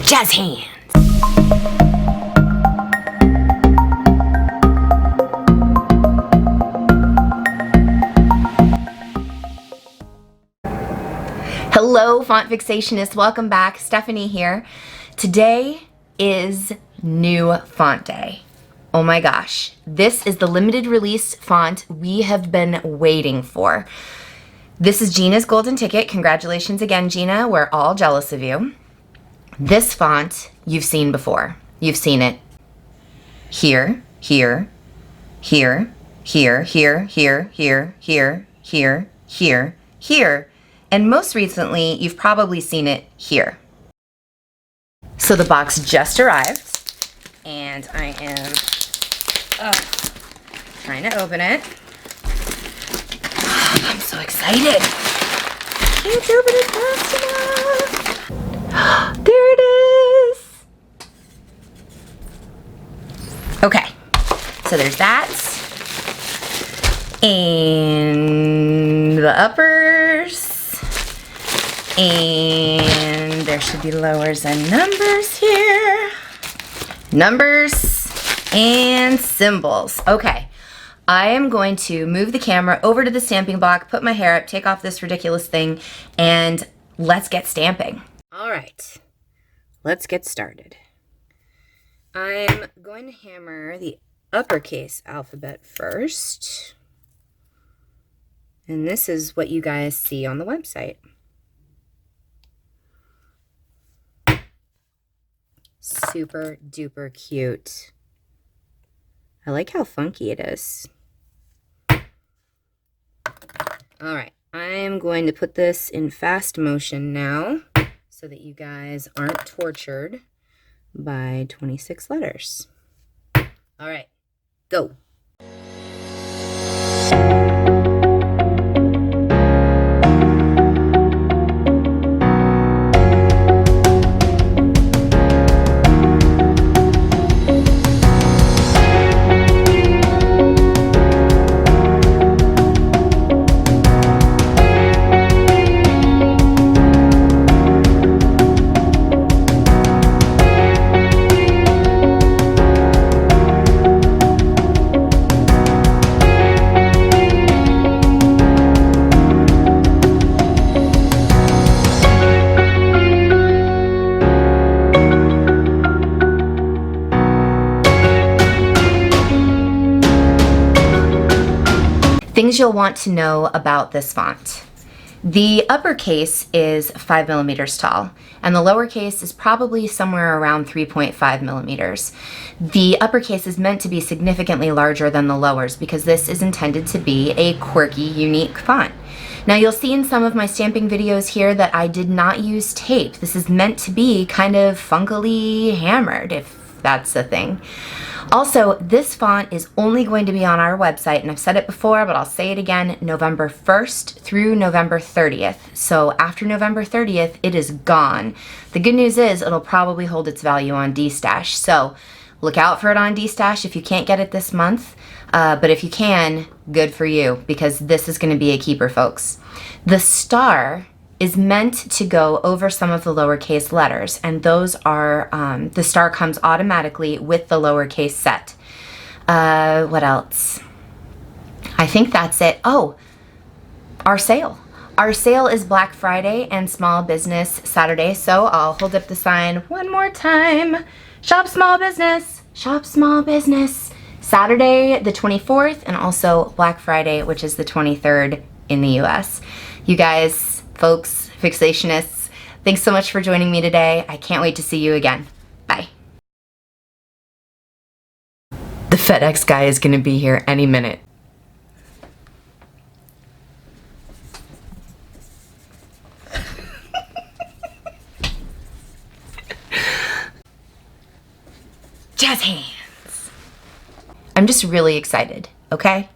Jazz hands. Hello, font fixationists. Welcome back. Stephanie here. Today is new font day. Oh my gosh. This is the limited release font we have been waiting for. This is Gina's golden ticket. Congratulations again, Gina. We're all jealous of you. This font you've seen before. You've seen it here, here, here, here, here, here, here, here, here, here, here. And most recently, you've probably seen it here. So the box just arrived, and I am trying to open it. I'm so excited. Can't open it fast enough. There it is. Okay, so there's that. And the uppers. And there should be lowers and numbers here. Numbers and symbols. Okay, I am going to move the camera over to the stamping block, put my hair up, take off this ridiculous thing, and let's get stamping. All right, let's get started. I'm going to hammer the uppercase alphabet first. And this is what you guys see on the website. Super duper cute. I like how funky it is. All right, I'm going to put this in fast motion now so that you guys aren't tortured by 26 letters. All right, go. Things you'll want to know about this font. The uppercase is 5 millimeters tall, and the lowercase is probably somewhere around 3.5 millimeters. The uppercase is meant to be significantly larger than the lowers because this is intended to be a quirky, unique font. Now you'll see in some of my stamping videos here that I did not use tape. This is meant to be kind of funkily hammered, if that's a thing. Also, this font is only going to be on our website, and I've said it before, but I'll say it again, November 1st through November 30th. So after November 30th, it is gone. The good news is it'll probably hold its value on destash. So look out for it on destash if you can't get it this month. But if you can, good for you, because this is going to be a keeper, folks. The star is meant to go over some of the lowercase letters, and those are, the star comes automatically with the lowercase set. What else? I think that's it. Oh, our sale. Our sale is Black Friday and Small Business Saturday, so I'll hold up the sign one more time. Shop small business, shop small business. Saturday the 24th, and also Black Friday, which is the 23rd in the US. You guys, folks, fixationists, thanks so much for joining me today. I can't wait to see you again. Bye. The FedEx guy is going to be here any minute. Jazz hands. I'm just really excited, okay?